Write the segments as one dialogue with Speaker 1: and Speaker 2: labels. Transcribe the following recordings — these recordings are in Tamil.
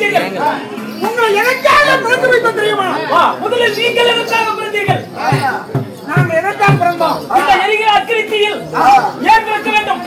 Speaker 1: பிறந்தீர்கள்?
Speaker 2: உங்களை எனக்காக பிறந்து வைத்த தெரியுமா?
Speaker 1: முதலில் நீங்கள் எனக்காக பிறந்தீர்கள்.
Speaker 2: நாங்கள் எனக்காக பிறந்தோம்.
Speaker 1: இந்த எரிகிற அக்கிரித்தியில் ஏன் பிறக்க வேண்டும்?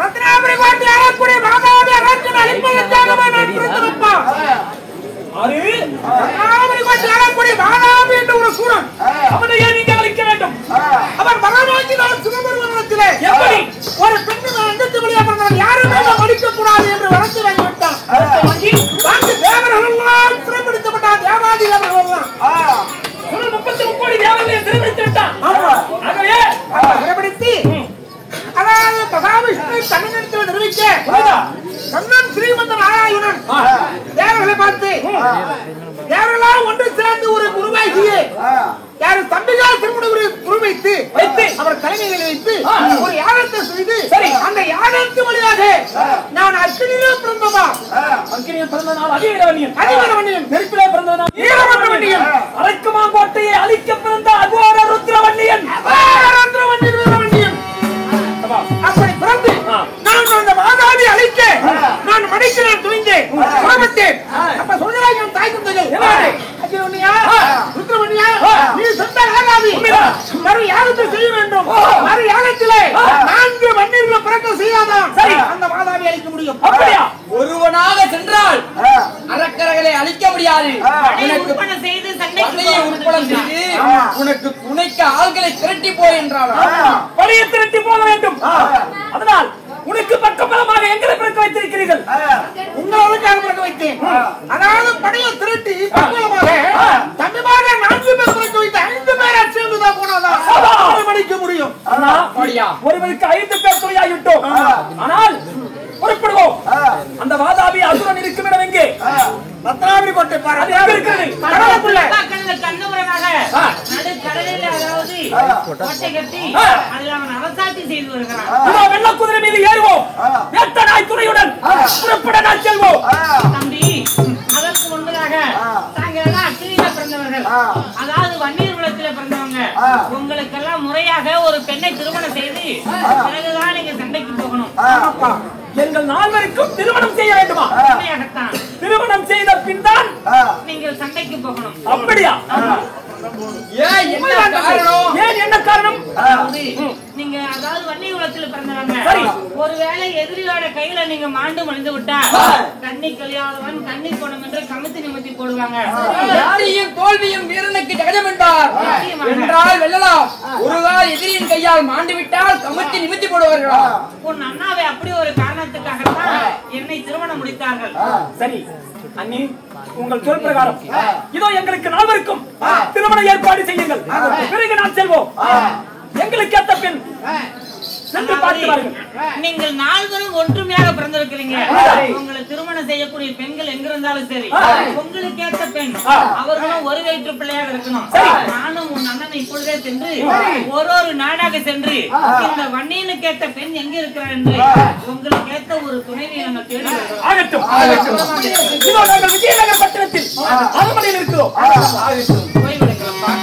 Speaker 2: ரத்னாபுரி கோட்டை ஆளக்கூடிய மாதாவுடைய அரசன் அளிப்பதற்காக நான் பிறந்தேன்ப்பா. ரத்னாபுரி கோட்டை ஆளக்கூடிய மாதாவு என்ற ஒரு சூரன்,
Speaker 1: அவனை ஏன் நீங்கள் அழிக்க வேண்டும்?
Speaker 2: அவர் வரநோக்கி நான் சுகபெருமனத்திலே
Speaker 1: எப்படி
Speaker 2: ஒரு பெண்ணு அங்கத்து வழியாக பிறந்தவன் யாருமே அடிக்க கூடாது என்று வளர்த்து வாங்கிவிட்டான். வாங்கி தேவர்களெல்லாம் சிறைப்பிடிக்கப்பட்டான். தேவாதி தேவர்களெல்லாம்
Speaker 1: 33 கோடி தேவர்களை சிறைப்பிடித்து விட்டான். ஆகவே
Speaker 2: சிறைப்பிடித்து அதாவது மகாவிஷ்ணு தன்னிடத்தில் நிரூபிக்க கண்ணன் ஸ்ரீமந்த நாராயணன் தேவர்களை பார்த்து தேவர்களாம் ஒன்று சேர்ந்து ஒரு குருவாகியே யாரு தம்பிகா திருமண குருவைத்து அவர் தலைமையில் வைத்து ஒரு யாகத்தை செய்து அந்த யாகத்து வழியாக நான் அக்கினியிலே பிறந்தவா.
Speaker 1: அக்கினியில் பிறந்த நாள் அதிவீரவன்னியன்.
Speaker 2: அதிவீரவன்னியன்
Speaker 1: நெருப்பிலே பிறந்த நாள்
Speaker 2: வீரவன்னியன்.
Speaker 1: அரைக்குமாங்கோட்டையை அழிக்க பிறந்த அகோர ருத்ரவன்னியன்.
Speaker 2: வீரவன்னியன் அப்படி பிறந்து நான் அந்த மாதாவை அழிக்க நான் மடிக்க நான் துணிந்தேன் புறப்பட்டேன். அப்ப சொல்கிறாய் என் தாய் தந்தைகள், ருத்ரவன்னியா நீ சொந்த ஆகாதி மறு யாகத்தை செய்ய வேண்டும். மறு யாகத்திலே 4 மன்னர்களை பிறக்க செய்யாதான் சரி அந்த மாதாவை அழிக்க முடியும்.
Speaker 1: அப்படியா?
Speaker 3: ஒருவனாக சென்றால் அரக்கர்களை அழிக்க முடியாது. உனக்கு உனக்கு துணைக்கு ஆள்களை திரட்டி போய் என்றால்
Speaker 1: பழைய திரட்டி போக வேண்டும். அதனால் உனக்கு பக்கபலமாக எங்களை பிறக்க வைத்திருக்கிறீர்கள்.
Speaker 2: உங்களுக்காக பிறக்க வைத்தேன். அதாவது படையை திரட்டி பக்கபலமாக தம்பிமாக 4 பேர் பிறக்க வைத்து 5 பேர் சேர்ந்துதான் போனாதான் மடிக்க முடியும்.
Speaker 1: ஒருவருக்கு 5 பேர் துணையாகிவிட்டோம். ஆனால் புறப்படுவோம். அந்த வாதாபி அசுரன் இருக்கும் இடம் எங்கே?
Speaker 2: ரத்னாபுரி கோட்டை பாரு.
Speaker 1: அது எங்க இருக்கிறது?
Speaker 2: கடலுக்குள்ள
Speaker 4: கண்ணபுரனாக நடுக்கடலில் அதாவது கோட்டை கட்டி அதில் அவன் அரசாட்சி செய்து வருகிறான்.
Speaker 1: வெள்ள குதிரை மீது ஏறுவோம். வேட்ட நாய் துணையுடன் புறப்பட நான் செல்வோம்.
Speaker 4: தம்பி, அதற்கு முன்பதாக தாங்கள் அக்கினியில பிறந்தவர்கள், அதாவது வன்னீர் குலத்தில பிறந்தவங்க. உங்களுக்கெல்லாம் முறையாக ஒரு பெண்ணை திருமணம் செய்து பிறகுதான் நீங்க சண்டைக்கு போகணும்.
Speaker 1: எங்கள் 4 திருமணம் செய்ய வேண்டுமா?
Speaker 4: உண்மையாகத்தான்.
Speaker 1: திருமணம் செய்த பின் தான்
Speaker 4: நீங்கள் சண்டைக்கு போகணும்.
Speaker 1: அப்படியா?
Speaker 3: ஏன்
Speaker 1: என்ன காரணம்?
Speaker 4: நீங்க அதாவது வன்னீர் குலத்தில பிறந்தவங்க, ஒருவேளை எதிரியோட கையில நீங்க மாண்டு மணிந்து விட்டா கண்ணி கலியாதவன் கண்ணி கோணம் என்று கமித்து நிமித்தி போடுவாங்க.
Speaker 3: யாரையும் தோல்வியும் வீரனுக்கு ஜகஜம் என்றால் வெல்லலாம். ஒருகால் எதிரியின் கையால் மாண்டு விட்டால் கமித்தி நிமித்தி போடுவார்களா?
Speaker 4: உன் அண்ணாவை அப்படி ஒரு காரணத்துக்காகத்தான் என்னை திருமணம் முடித்தார்கள்.
Speaker 1: சரி அண்ணி, உங்கள் சொல் பிரகாரம் இதோ எங்களுக்கு 4 திருமண ஏற்பாடு செய்யுங்கள். பிறகு நான் செல்வோம். எங்களுக்கு ஏத்த பெண் சென்று பார்த்து வாருங்கள்.
Speaker 4: நீங்கள் 4 ஒன்றுமையாக பிறந்திருக்கிறீங்க. உங்களை திருமணம் செய்யக்கூடிய பெண்கள் எங்க இருந்தாலும் சரி, உங்களுக்கு ஏற்ற பெண் அவர்களும் ஒரு வயிற்று பிள்ளையாக இருக்கணும். நானும் உன் அண்ணனை இப்பொழுதே சென்று ஒரு நாடாக சென்று இந்த வன்னியனுக்கு ஏற்ற பெண் எங்க இருக்கிறார் என்று உங்களுக்கு ஏற்ற ஒரு துணைவியை நாங்கள் தேடி
Speaker 1: ஆகட்டும். இதோ நாங்கள் விஜயநகர பட்டணத்தில் அரண்மனையில் இருக்கிறோம்.
Speaker 4: போய்விடுங்களப்பா.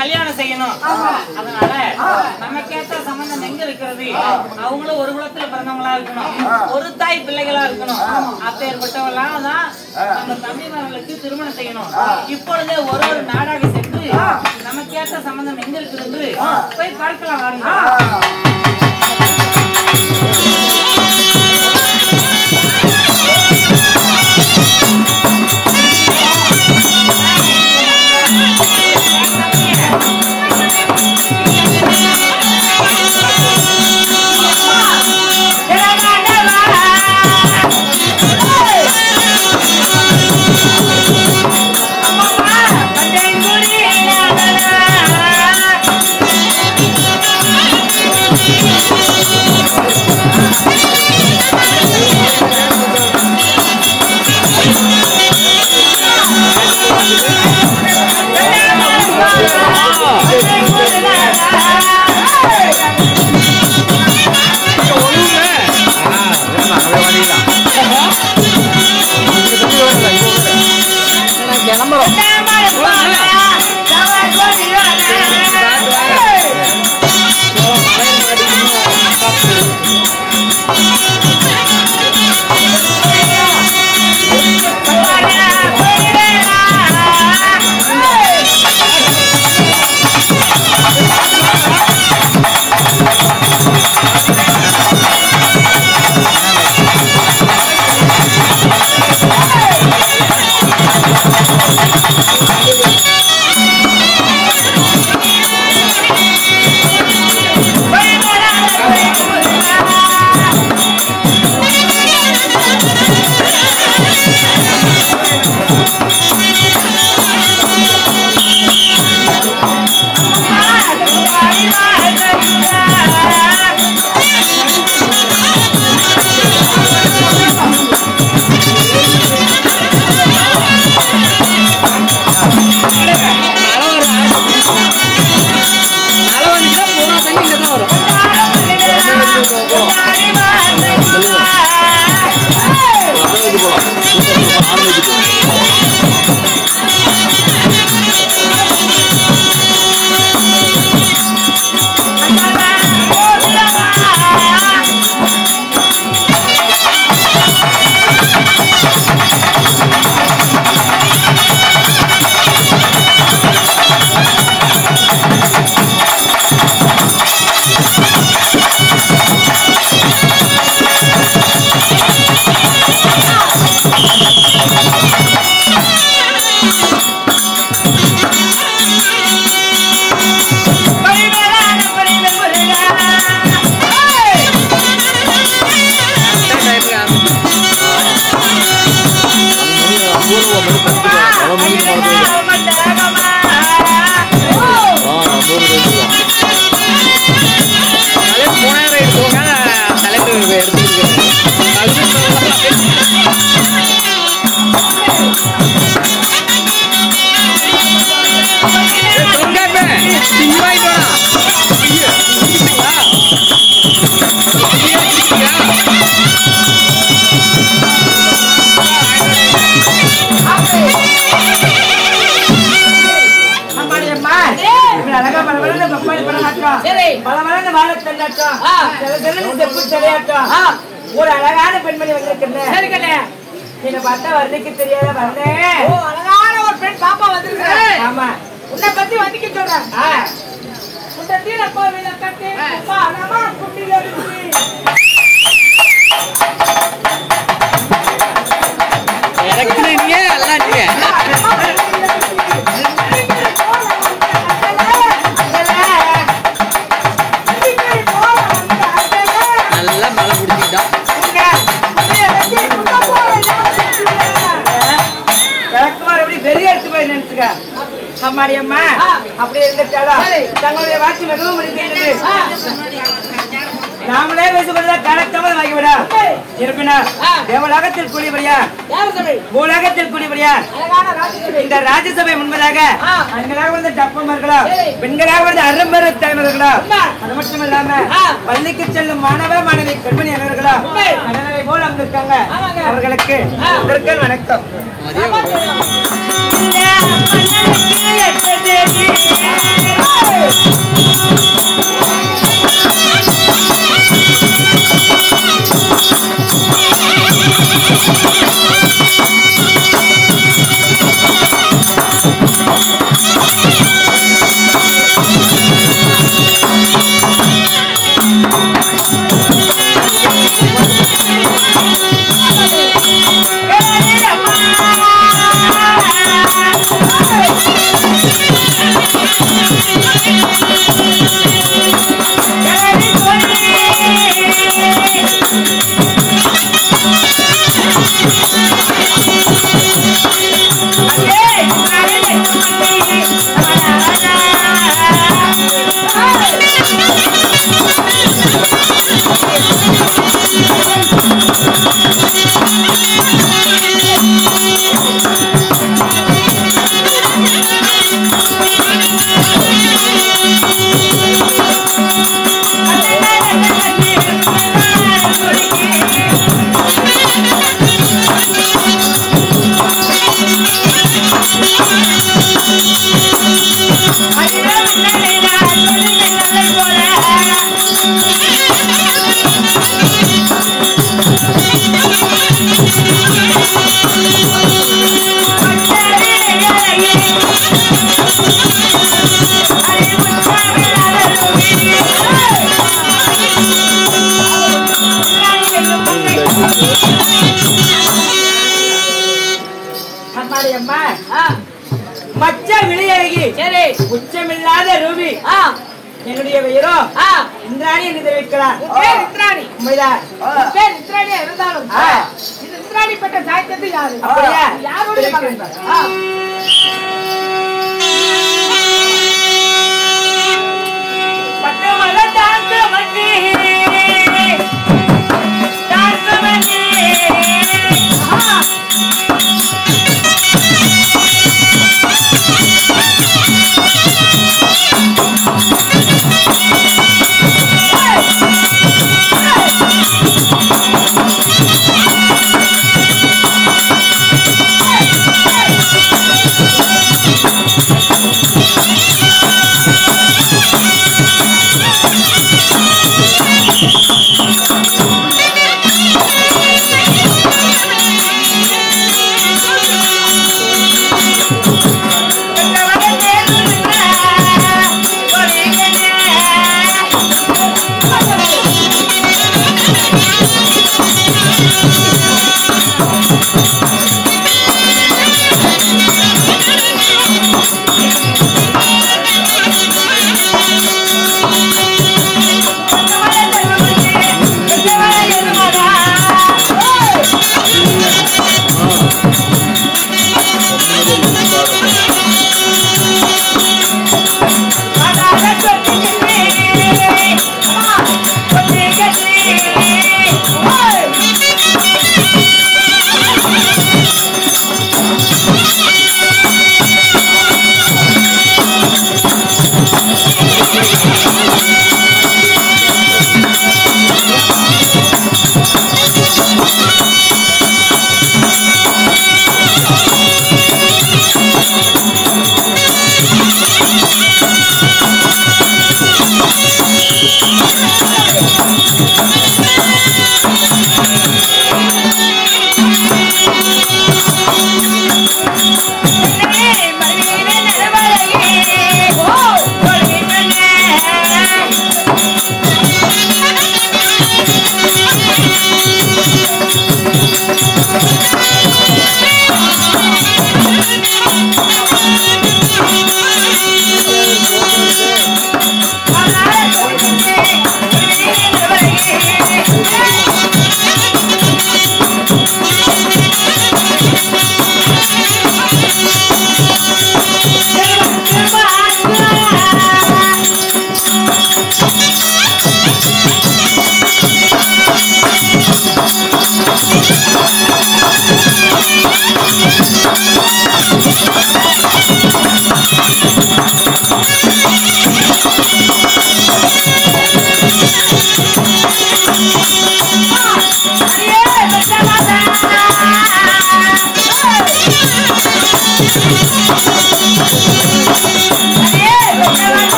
Speaker 4: கல்யாணம் செய்யணும். அதனால நமக்கேற்ற சம்பந்தம் எங்க இருக்கிறது? அவங்களும் ஒரு குலத்துல பிறந்தவங்களா இருக்கணும், ஒரு தாய் பிள்ளைகளா இருக்கணும். அப்பேற்பட்டவங்களாம் தான் நம்ம தம்பிமார்களுக்கு திருமணம் செய்யணும். இப்பொழுதே ஒரு நாடாக சென்று நமக்கேற்ற சம்பந்தம் எங்க இருக்குது என்று போய் பார்க்கலாம் வாருங்க.
Speaker 2: கம்பெனி பண்ணாட்டம்
Speaker 3: சரி.
Speaker 2: பலவரன்னு வாழ தள்ளாட்டம்
Speaker 3: ஆ.
Speaker 2: செப்பு தலையாட்டம் ஒரு அழகான பெண்மணி வந்திருக்கிறேன்.
Speaker 3: சரி கண்ணே.
Speaker 2: என்ன பார்த்தா வர்ணிக்க தெரியாத வந்தேன்.
Speaker 3: ஓ, அழகான ஒரு பெண் பாப்பா வந்திருக்கிறேன்.
Speaker 2: ஆமா
Speaker 3: உன்னை பத்தி வந்திக்க சொல்றேன். உன்னை தீர கோவில கட்டி பாலமா குட்டில இருக்கு.
Speaker 2: அம்மாடி அம்மா அப்படி இருந்துட்டாலும் தங்களுடைய வாட்சி மிகவும் முடிந்தது. நாமளே பேசுவதா கணக்காமல் வாங்கிவிடா இருப்பினா தேவலோகத்தில் கூடியபடியா பூலோகத்தில் கூடியபடியா இந்த ராஜ்யசபை முன்பதாக ஆண்களாக வந்து டப்பமர்களா பெண்களாக வந்து அரும்பெரு தலைவர்களா அது மட்டும் இல்லாம பள்ளிக்கு செல்லும் மாணவ மாணவி கண்மணி அனைவர்களா கடனவை போல் வந்திருக்காங்க. அவர்களுக்கு வணக்கம். மச்ச விளையழகி உச்சமில்லாத ரூபி என்னுடைய பெயரோ இந்திராணி என்று தெரிவிக்கிறார்.
Speaker 3: இந்திராணி
Speaker 2: உண்மைதான்.
Speaker 3: இந்திராணியா இருந்தாலும் இந்த இந்திராணி பெற்ற சாய்த்தது யாரு?
Speaker 2: அப்படியா?
Speaker 3: யாருடைய மகன்?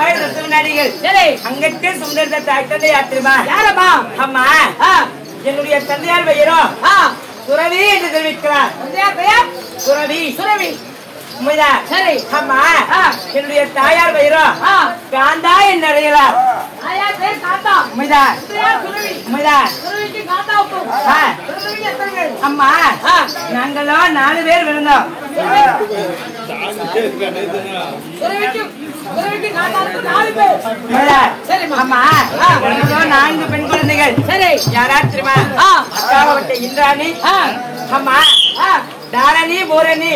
Speaker 4: பாய் ரத்னாடிகள்
Speaker 3: சரி
Speaker 4: அங்கத்தே சுந்தர தாய் தந்தை யாத்திரமா
Speaker 3: யாரம்மா
Speaker 4: அம்மா என்னுடைய தந்தையார் பெயரும் சுரவி என்று தெரிவிக்கிறார்.
Speaker 3: தந்தையார் பெயர்
Speaker 4: சுரவி
Speaker 3: சுரவி.
Speaker 4: உண்மைதான்.
Speaker 3: சரி
Speaker 4: அம்மா என்னுடைய தாயார் பெயரும் காந்தா என்று அறிகிறார்.
Speaker 3: தாயார் பேர் காந்தா.
Speaker 4: உண்மைதான்.
Speaker 3: தந்தையார் சுரவி.
Speaker 4: உண்மைதான்.
Speaker 3: சுரவிக்கு காந்தாவுக்கும் சுரவிக்கு எத்தனை பேர்?
Speaker 4: அம்மா நாங்களும் 4 பேர் விழுந்தோம்.
Speaker 3: சுரவிக்கு காந்தாவுக்கும் 4 பேர்.
Speaker 4: சரிம்மா. அம்மா நாங்களும் 4 பெண் குழந்தைகள்.
Speaker 3: சரி
Speaker 4: யாரா தெரியுமா? அக்காவட்ட இந்திராணி, அம்மா தாரணி, பூரணி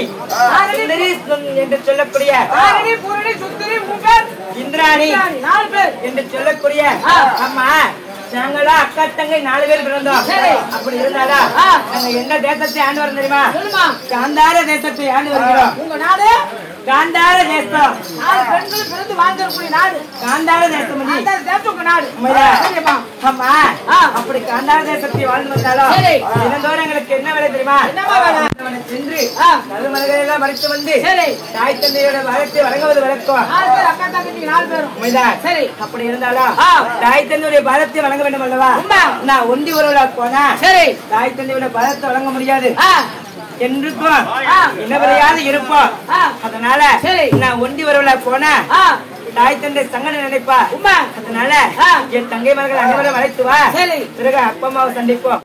Speaker 4: என்று சொல்லக்கூடிய
Speaker 3: தாரணி, பூரணி, சுந்தரி, மூவர்,
Speaker 4: இந்திராணி
Speaker 3: 4 பேர்
Speaker 4: என்று சொல்லக்கூடிய அம்மா நாங்களும் அக்கா தங்கை 4 பேர் பிறந்தோம். அப்படி இருந்தாலும் நாங்க என்ன தேசத்தை ஆண்டு வரோம் தெரியுமா?
Speaker 3: சொல்லுமா.
Speaker 4: காந்தார தேசத்தை ஆண்டு வருகிறோம்.
Speaker 3: உங்க நாடு
Speaker 4: காந்தார தேசம்.
Speaker 3: 4 பெண்கள் பிறந்து வாழ்ந்திருக்கூடிய நாடு
Speaker 4: காந்தார தேசம்.
Speaker 3: அந்த தேசம் உங்க நாடு.
Speaker 4: சரிம்மா. அம்மா அப்படி காந்தார தேசத்தை வாழ்ந்து வந்தாலும் தினந்தோறும் எங்களுக்கு என்ன வேலை தெரியுமா?
Speaker 3: என்னமா வேலை?
Speaker 4: சென்று கருமலைகளை எல்லாம் மறைத்து வந்து
Speaker 3: சரி
Speaker 4: தாய் தந்தையோட வரத்தை வழங்குவது வழக்கம்.
Speaker 3: 4 பேர் அக்கா தங்கச்சி 4 பேரும்.
Speaker 4: உண்மைதான்.
Speaker 3: சரி
Speaker 4: அப்படி இருந்தாலும் தாய் தந்தையுடைய பலத்தை வழங்க வேண்டும் அல்லவா? நான் ஒண்டி உறவுல போனா
Speaker 3: சரி
Speaker 4: தாய் தந்தையோட பலத்தை வழங்க முடியாது. என்றுக்கும் இனவரையாவது இருப்போம். அதனால நான் ஒண்டி உறவுல போனா தாய் தந்தை சங்கடம் நினைப்பா. அதனால என் தங்கைமார்கள் அனைவரும் அழைத்து வா. பிறகு அப்பா அம்மாவை சந்திப்போம்.